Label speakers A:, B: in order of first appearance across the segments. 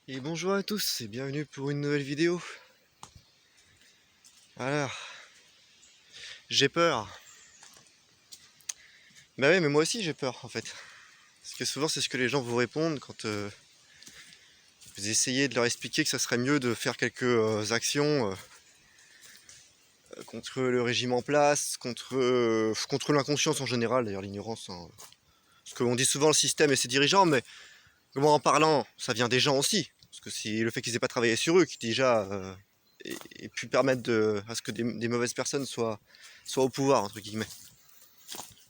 A: Et bonjour à tous et bienvenue pour une nouvelle vidéo. Alors, j'ai peur. Bah ouais, mais moi aussi j'ai peur en fait. Parce que souvent c'est ce que les gens vous répondent quand vous essayez de leur expliquer que ça serait mieux de faire quelques actions contre le régime en place, contre l'inconscience en général, d'ailleurs l'ignorance. Hein. Parce qu'on dit souvent le système et ses dirigeants, mais moi en parlant, ça vient des gens aussi. Parce que c'est le fait qu'ils aient pas travaillé sur eux qui déjà et pu permettre à ce que des mauvaises personnes soient au pouvoir, entre guillemets.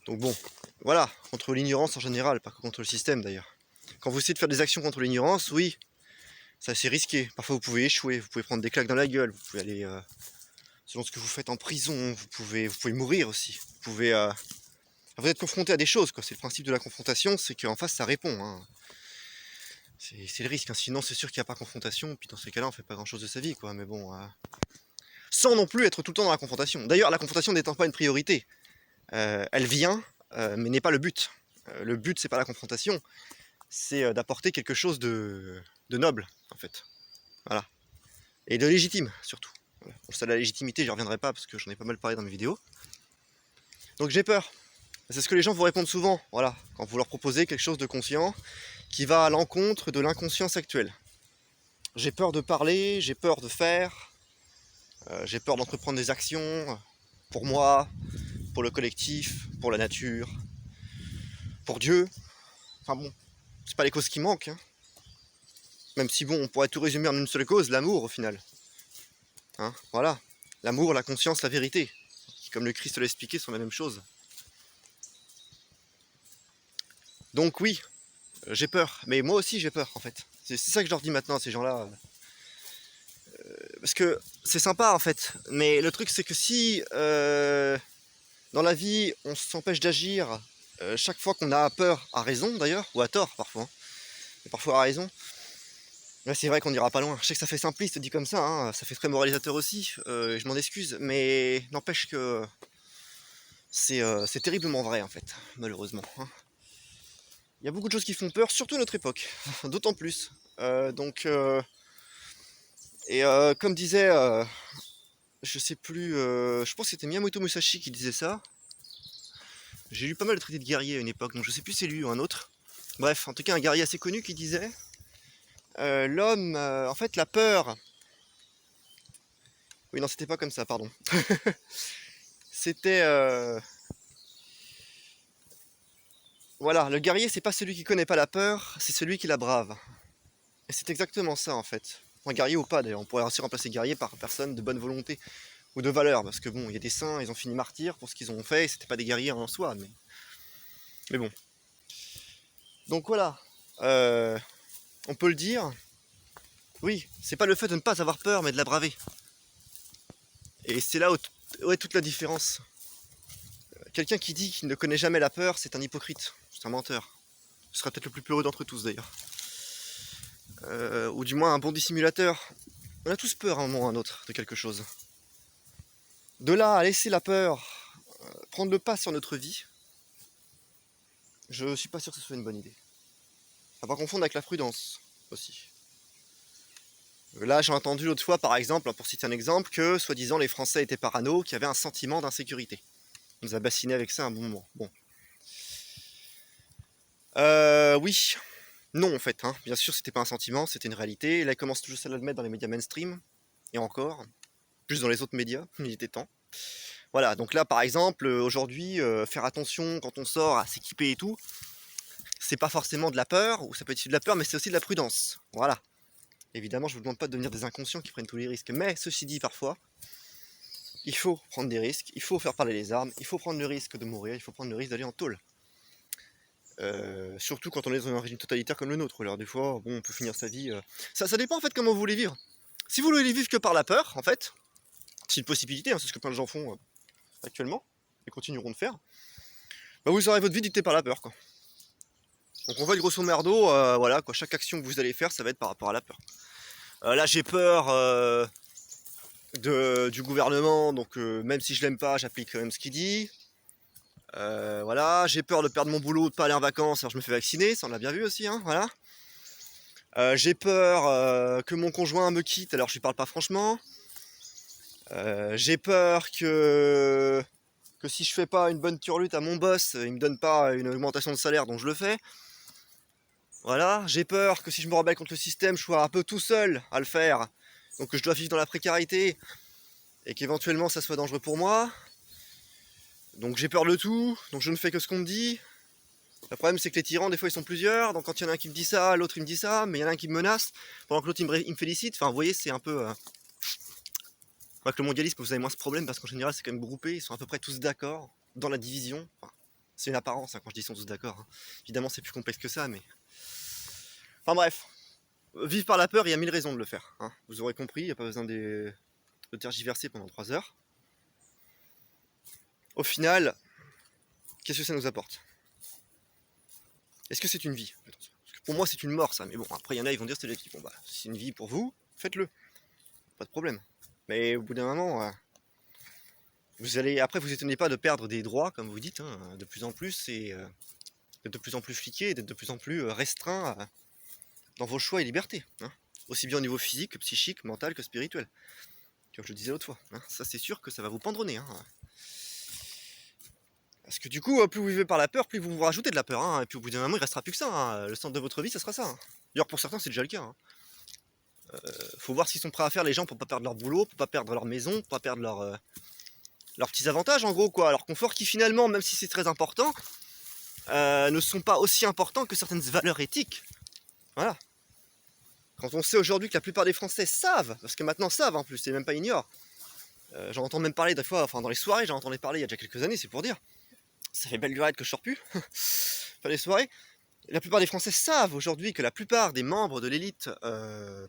A: Donc bon, voilà, contre l'ignorance en général, pas que contre le système d'ailleurs. Quand vous essayez de faire des actions contre l'ignorance, oui, c'est assez risqué. Parfois vous pouvez échouer, vous pouvez prendre des claques dans la gueule, vous pouvez aller, selon ce que vous faites en prison, vous pouvez mourir aussi. Vous êtes confronté à des choses, quoi. C'est le principe de la confrontation, c'est qu'en face ça répond. Hein. C'est le risque, hein. Sinon c'est sûr qu'il n'y a pas confrontation, puis dans ces cas-là on fait pas grand-chose de sa vie, quoi. Mais bon, sans non plus être tout le temps dans la confrontation. D'ailleurs, la confrontation n'étant pas une priorité, elle vient, mais n'est pas le but. Le but c'est pas la confrontation, c'est d'apporter quelque chose de noble, en fait. Voilà. Et de légitime, surtout. Voilà. Pour ça, la légitimité, j'y reviendrai pas parce que j'en ai pas mal parlé dans mes vidéos. Donc j'ai peur. C'est ce que les gens vous répondent souvent, voilà, quand vous leur proposez quelque chose de conscient qui va à l'encontre de l'inconscience actuelle. J'ai peur de parler, j'ai peur de faire, j'ai peur d'entreprendre des actions pour moi, pour le collectif, pour la nature, pour Dieu. Enfin bon, c'est pas les causes qui manquent, hein. Même si bon, on pourrait tout résumer en une seule cause, l'amour au final. Hein, voilà. L'amour, la conscience, la vérité, qui, comme le Christ l'a expliqué, sont la même chose. Donc oui, j'ai peur. Mais moi aussi j'ai peur en fait. C'est ça que je leur dis maintenant à ces gens-là. Parce que c'est sympa en fait. Mais le truc c'est que si dans la vie on s'empêche d'agir chaque fois qu'on a peur, à raison d'ailleurs, ou à tort parfois, hein, mais parfois à raison, là c'est vrai qu'on n'ira pas loin. Je sais que ça fait simpliste dit comme ça, hein, ça fait très moralisateur aussi, je m'en excuse, mais n'empêche que c'est terriblement vrai en fait, malheureusement. Hein. Il y a beaucoup de choses qui font peur, surtout à notre époque, d'autant plus. Donc, comme disait, je sais plus, je pense que c'était Miyamoto Musashi qui disait ça. J'ai lu pas mal de traités de guerriers à une époque, donc je sais plus si c'est lui ou un autre. Bref, en tout cas, un guerrier assez connu qui disait l'homme, en fait, la peur. Oui, non, c'était pas comme ça, pardon. C'était. Voilà, le guerrier, c'est pas celui qui connaît pas la peur, c'est celui qui la brave. Et c'est exactement ça, en fait. Un guerrier ou pas, d'ailleurs. On pourrait aussi remplacer guerrier par personne de bonne volonté ou de valeur, parce que bon, il y a des saints, ils ont fini martyrs pour ce qu'ils ont fait, et c'était pas des guerriers en soi, mais bon. Donc voilà, on peut le dire, oui, c'est pas le fait de ne pas avoir peur, mais de la braver. Et c'est là où est toute la différence. Quelqu'un qui dit qu'il ne connaît jamais la peur, c'est un hypocrite, c'est un menteur. Ce sera peut-être le plus peureux d'entre tous d'ailleurs. Ou du moins un bon dissimulateur. On a tous peur à un moment ou à un autre de quelque chose. De là à laisser la peur prendre le pas sur notre vie, je suis pas sûr que ce soit une bonne idée. À pas confondre avec la prudence aussi. Là, j'ai entendu l'autre fois, par exemple, pour citer un exemple, que soi-disant les Français étaient parano, qu'il y avait un sentiment d'insécurité. On nous a bassiné avec ça un bon moment. Bon. Oui. Non, en fait. Hein. Bien sûr, c'était pas un sentiment, c'était une réalité. Et là, ils commencent toujours à l'admettre dans les médias mainstream. Et encore. Plus dans les autres médias. Il était temps. Voilà. Donc là, par exemple, aujourd'hui, faire attention quand on sort à s'équiper et tout, c'est pas forcément de la peur, ou ça peut être de la peur, mais c'est aussi de la prudence. Voilà. Évidemment, je vous demande pas de devenir des inconscients qui prennent tous les risques. Mais ceci dit, parfois, il faut prendre des risques, il faut faire parler les armes, il faut prendre le risque de mourir, il faut prendre le risque d'aller en tôle. Surtout quand on est dans un régime totalitaire comme le nôtre. Alors des fois, bon, on peut finir sa vie. Ça dépend en fait comment vous voulez vivre. Si vous voulez vivre que par la peur, en fait, c'est une possibilité, hein, c'est ce que plein de gens font actuellement, et continueront de faire, bah vous aurez votre vie dictée par la peur, quoi. Donc on va grosso merdo, voilà, quoi, chaque action que vous allez faire, ça va être par rapport à la peur. Là j'ai peur du gouvernement, donc même si je l'aime pas, j'applique quand même ce qu'il dit. Voilà, j'ai peur de perdre mon boulot, de pas aller en vacances, alors je me fais vacciner, ça on l'a bien vu aussi, hein, voilà. J'ai peur que mon conjoint me quitte alors je lui parle pas franchement. J'ai peur que si je fais pas une bonne turlute à mon boss, il me donne pas une augmentation de salaire donc je le fais. Voilà, j'ai peur que si je me rebelle contre le système, je sois un peu tout seul à le faire. Donc que je dois vivre dans la précarité et qu'éventuellement ça soit dangereux pour moi. Donc j'ai peur de tout, donc je ne fais que ce qu'on me dit. Le problème c'est que les tyrans des fois ils sont plusieurs, donc quand il y en a un qui me dit ça, l'autre il me dit ça, mais il y en a un qui me menace, pendant que l'autre il me félicite. Enfin vous voyez c'est un peu... Avec le mondialisme vous avez moins ce problème parce qu'en général c'est quand même groupé, ils sont à peu près tous d'accord dans la division. Enfin, c'est une apparence hein, quand je dis ils sont tous d'accord. Hein. Évidemment c'est plus complexe que ça mais... Enfin bref, vivre par la peur, il y a 1000 raisons de le faire. Hein. Vous aurez compris, il n'y a pas besoin de tergiverser pendant 3 heures. Au final, qu'est-ce que ça nous apporte? Est-ce que c'est une vie? Parce que pour moi c'est une mort ça, mais bon après il y en a ils vont dire c'est la vie. Bon bah si c'est une vie pour vous, faites-le, pas de problème. Mais au bout d'un moment, vous allez après vous étonnez pas de perdre des droits comme vous dites, hein, de plus en plus et d'être de plus en plus fliqué, d'être de plus en plus restreint dans vos choix et libertés, hein. Aussi bien au niveau physique que psychique, mental que spirituel. Comme je le disais l'autre fois, hein. Ça c'est sûr que ça va vous pendre au nez. Hein. Parce que du coup, plus vous vivez par la peur, plus vous vous rajoutez de la peur. Hein. Et puis au bout d'un moment, il restera plus que ça. Hein. Le centre de votre vie, ça sera ça. Hein. D'ailleurs, pour certains, c'est déjà le cas. Hein. Faut voir ce qu'ils sont prêts à faire les gens pour pas perdre leur boulot, pour pas perdre leur maison, pour pas perdre leurs petits avantages en gros quoi. Leur confort qui finalement, même si c'est très important, ne sont pas aussi importants que certaines valeurs éthiques. Voilà. Quand on sait aujourd'hui que la plupart des Français savent, parce que maintenant savent en plus, et même pas ignorent. J'en entends même parler des fois, enfin dans les soirées, j'en entendais parler il y a déjà quelques années, c'est pour dire. Ça fait belle lurette que je sors plus. Enfin les soirées. La plupart des Français savent aujourd'hui que la plupart des membres de l'élite,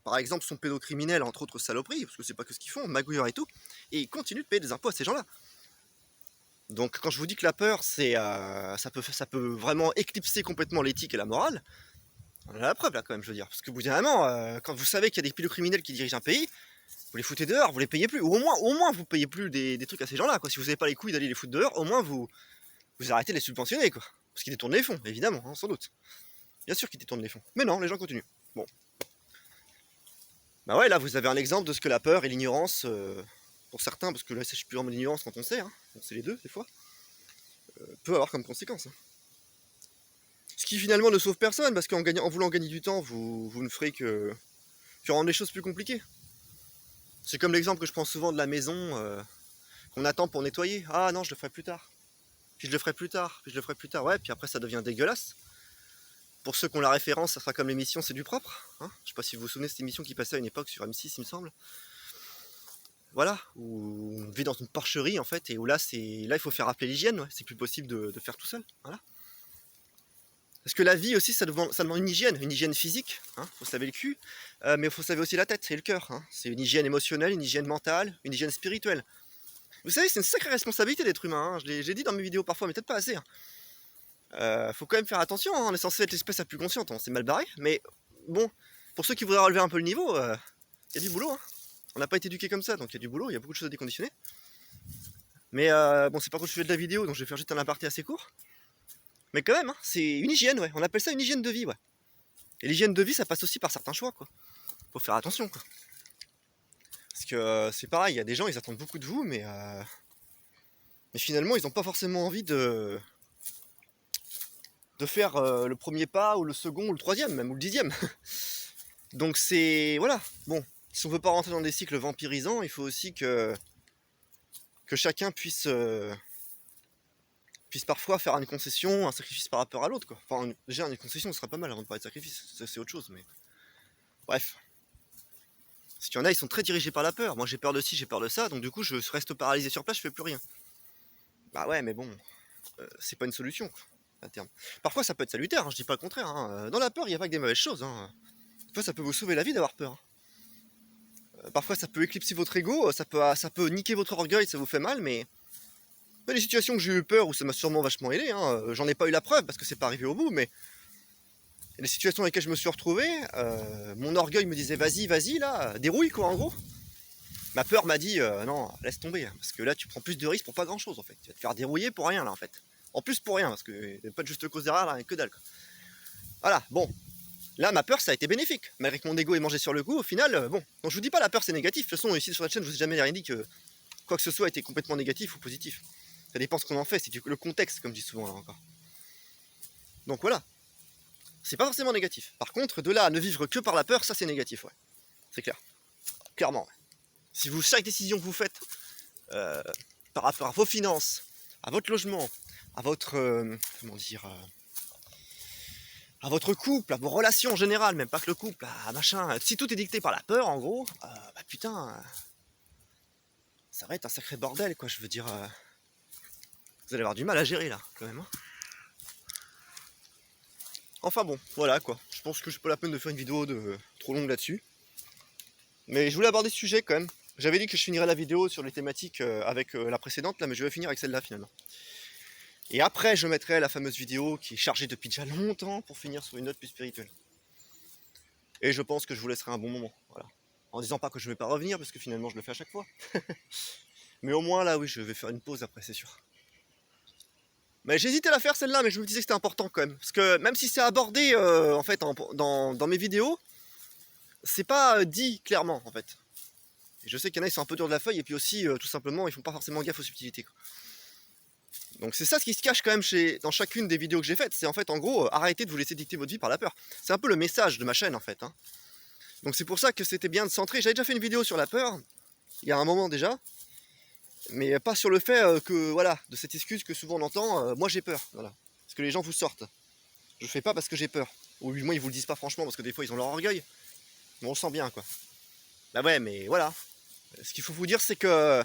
A: par exemple, sont pédocriminels, entre autres saloperies, parce que c'est pas que ce qu'ils font, magouilleurs et tout, et ils continuent de payer des impôts à ces gens-là. Donc quand je vous dis que la peur, ça peut vraiment éclipser complètement l'éthique et la morale, on a la preuve là quand même, je veux dire. Parce que bout d'un moment, quand vous savez qu'il y a des pédocriminels qui dirigent un pays, vous les foutez dehors, vous les payez plus. Ou au moins vous payez plus des trucs à ces gens-là, quoi. Si vous n'avez pas les couilles d'aller les foutre dehors, au moins vous arrêtez de les subventionner, quoi. Parce qu'ils détournent les fonds, évidemment, hein, sans doute. Bien sûr qu'ils détournent les fonds. Mais non, les gens continuent. Bon. Bah ouais, là vous avez un exemple de ce que la peur et l'ignorance, pour certains, parce que là c'est plus vraiment l'ignorance quand on sait, hein, on sait les deux des fois, peut avoir comme conséquence. Hein. Ce qui finalement ne sauve personne, parce qu'en voulant gagner du temps, vous ne ferez que rendre les choses plus compliquées. C'est comme l'exemple que je prends souvent de la maison qu'on attend pour nettoyer. Ah non, je le ferai plus tard. Puis je le ferai plus tard, puis je le ferai plus tard. Ouais, puis après ça devient dégueulasse. Pour ceux qui ont la référence, ça sera comme l'émission C'est du propre. Hein, je sais pas si vous vous souvenez de cette émission qui passait à une époque sur M6, il me semble. Voilà, où on vit dans une porcherie en fait, et où là il faut faire appeler l'hygiène, ouais. C'est plus possible de faire tout seul. Voilà. Parce que la vie aussi, ça demande une hygiène physique, hein, faut se laver le cul, mais il faut se laver aussi la tête et le cœur. Hein. C'est une hygiène émotionnelle, une hygiène mentale, une hygiène spirituelle. Vous savez, c'est une sacrée responsabilité d'être humain. Hein. Je l'ai dit dans mes vidéos parfois, mais peut-être pas assez. Hein. Faut quand même faire attention, hein. On est censé être l'espèce la plus consciente, on s'est mal barré, mais bon, pour ceux qui voudraient relever un peu le niveau, il y a du boulot. Hein. On n'a pas été éduqué comme ça, donc il y a du boulot, il y a beaucoup de choses à déconditionner. Mais bon, c'est pas trop le sujet de la vidéo, donc je vais faire juste un aparté assez court. Mais quand même, hein, c'est une hygiène, ouais. On appelle ça une hygiène de vie, ouais. Et l'hygiène de vie, ça passe aussi par certains choix, quoi. Faut faire attention, quoi. Parce que c'est pareil, il y a des gens, ils attendent beaucoup de vous, mais finalement, ils n'ont pas forcément envie de faire le premier pas, ou le second, ou le troisième, même, ou le 10e. Donc c'est... Voilà. Bon, si on veut pas rentrer dans des cycles vampirisants, il faut aussi que chacun puisse parfois faire une concession, un sacrifice par rapport à l'autre, quoi. Enfin, déjà, une concession, ce serait pas mal avant de parler de sacrifice, c'est autre chose, mais... Bref. Parce qu'il y en a, ils sont très dirigés par la peur. Moi, j'ai peur de ci, j'ai peur de ça, donc du coup, je reste paralysé sur place, je fais plus rien. Bah ouais, mais bon, c'est pas une solution, quoi, à terme. Parfois, ça peut être salutaire, hein, je dis pas le contraire. Hein. Dans la peur, il n'y a pas que des mauvaises choses. Hein. Parfois, ça peut vous sauver la vie d'avoir peur. Parfois, ça peut éclipser votre ego, ça peut niquer votre orgueil, ça vous fait mal, mais... Il y a des situations que j'ai eu peur où ça m'a sûrement vachement aidé. Hein. J'en ai pas eu la preuve parce que c'est pas arrivé au bout, mais... Les situations dans lesquelles je me suis retrouvé, mon orgueil me disait vas-y, là, dérouille quoi en gros. Ma peur m'a dit non, laisse tomber, hein, parce que là tu prends plus de risques pour pas grand chose en fait. Tu vas te faire dérouiller pour rien là en fait. En plus pour rien, parce que y a pas de juste cause derrière là, que dalle quoi. Voilà, bon. Là, ma peur, ça a été bénéfique. Malgré que mon ego ait mangé sur le coup, au final, bon. Donc je vous dis pas la peur, c'est négatif. De toute façon, ici sur la chaîne, je vous ai jamais rien dit que quoi que ce soit était complètement négatif ou positif. Ça dépend ce qu'on en fait, c'est le contexte, comme je dis souvent là encore. Donc voilà. C'est pas forcément négatif. Par contre, de là à ne vivre que par la peur, ça c'est négatif, ouais. C'est clair. Clairement, ouais. Si vous, chaque décision que vous faites par rapport à vos finances, à votre logement, à votre, comment dire, à votre couple, à vos relations en général, même pas que le couple, à machin, si tout est dicté par la peur, en gros, bah putain, ça va être un sacré bordel, quoi, je veux dire, vous allez avoir du mal à gérer, là, quand même, hein. Enfin bon, voilà, quoi, je pense que c'est pas la peine de faire une vidéo trop longue là-dessus, mais je voulais aborder ce sujet, quand même. J'avais dit que je finirais la vidéo sur les thématiques avec la précédente, là, mais je vais finir avec celle-là, finalement. Et après, je mettrai la fameuse vidéo qui est chargée depuis déjà longtemps pour finir sur une note plus spirituelle. Et je pense que je vous laisserai un bon moment, voilà. En disant pas que je vais pas revenir, parce que finalement je le fais à chaque fois. Mais au moins là, oui, je vais faire une pause après, c'est sûr. Mais j'hésitais à la faire celle-là, mais je me disais que c'était important quand même. Parce que même si c'est abordé en fait dans mes vidéos, c'est pas dit clairement en fait. Et je sais qu'il y en a, ils sont un peu durs de la feuille, et puis aussi, tout simplement, ils font pas forcément gaffe aux subtilités, quoi. Donc c'est ça ce qui se cache quand même dans chacune des vidéos que j'ai faites. C'est en fait en gros, arrêtez de vous laisser dicter votre vie par la peur. C'est un peu le message de ma chaîne en fait, hein. Donc c'est pour ça que c'était bien de centrer. J'avais déjà fait une vidéo sur la peur, il y a un moment déjà, mais pas sur le fait que, voilà, de cette excuse que souvent on entend, moi j'ai peur, voilà. Parce que les gens vous sortent. Je fais pas parce que j'ai peur. Ou du moins ils vous le disent pas franchement parce que des fois ils ont leur orgueil. Mais on le sent bien quoi. Bah ouais, mais voilà. Ce qu'il faut vous dire c'est que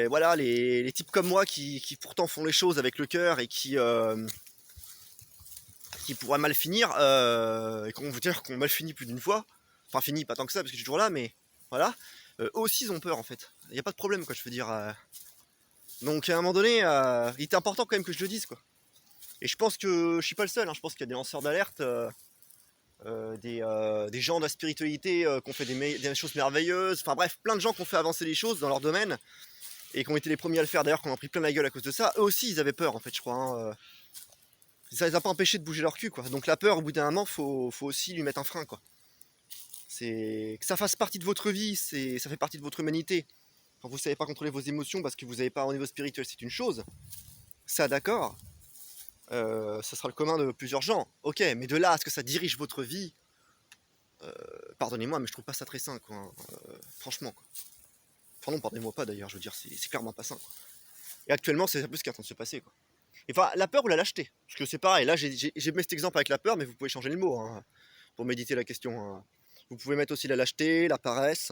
A: voilà, les types comme moi qui pourtant font les choses avec le cœur et qui pourraient mal finir, et qu'on veut dire qu'on mal finit plus d'une fois, enfin fini pas tant que ça parce que je suis toujours là, mais voilà, eux aussi ils ont peur en fait. Il n'y a pas de problème quoi, je veux dire. Donc à un moment donné, il était important quand même que je le dise quoi. Et je pense que je suis pas le seul, hein. Je pense qu'il y a des lanceurs d'alerte, des gens de la spiritualité qui ont fait des choses merveilleuses, enfin bref, plein de gens qui ont fait avancer les choses dans leur domaine et qui ont été les premiers à le faire d'ailleurs, qui en ont pris plein la gueule à cause de ça. Eux aussi ils avaient peur en fait, je crois, hein. Ça les a pas empêchés de bouger leur cul quoi. Donc la peur au bout d'un moment faut aussi lui mettre un frein quoi. C'est que ça fasse partie de votre vie, ça fait partie de votre humanité. Quand vous savez pas contrôler vos émotions parce que vous n'avez pas au niveau spirituel, c'est une chose. Ça d'accord, ça sera le commun de plusieurs gens. Ok, mais de là à ce que ça dirige votre vie, pardonnez-moi, mais je trouve pas ça très sain quoi, hein. Franchement quoi. Enfin non, pardonnez-moi pas d'ailleurs, je veux dire c'est clairement pas sain quoi. Et actuellement c'est un peu ce qui est en train de se passer quoi. Enfin, la peur ou la lâcheté. Parce que c'est pareil, là j'ai mis cet exemple avec la peur, mais vous pouvez changer le mot hein, pour méditer la question, hein. Vous pouvez mettre aussi la lâcheté, la paresse,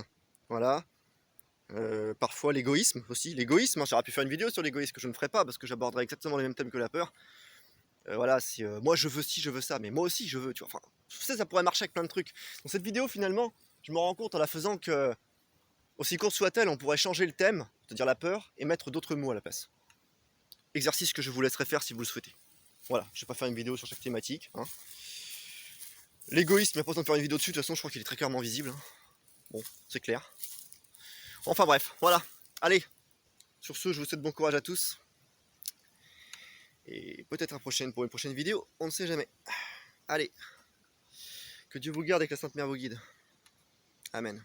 A: voilà. Parfois l'égoïsme aussi. L'égoïsme, hein, j'aurais pu faire une vidéo sur l'égoïsme que je ne ferai pas parce que j'aborderai exactement les mêmes thèmes que la peur. Voilà, si moi je veux ci, je veux ça, mais moi aussi je veux, tu vois. Enfin, je sais, ça pourrait marcher avec plein de trucs. Dans cette vidéo, finalement, je me rends compte en la faisant que, aussi courte soit-elle, on pourrait changer le thème, c'est-à-dire la peur, et mettre d'autres mots à la place. Exercice que je vous laisserai faire si vous le souhaitez. Voilà, je vais pas faire une vidéo sur chaque thématique, hein. L'égoïsme, il n'y a pas besoin de faire une vidéo dessus, de toute façon je crois qu'il est très clairement visible, hein. Bon, c'est clair. Enfin bref, voilà. Allez, sur ce, je vous souhaite bon courage à tous. Et peut-être pour une prochaine vidéo, on ne sait jamais. Allez, que Dieu vous garde et que la Sainte Mère vous guide. Amen.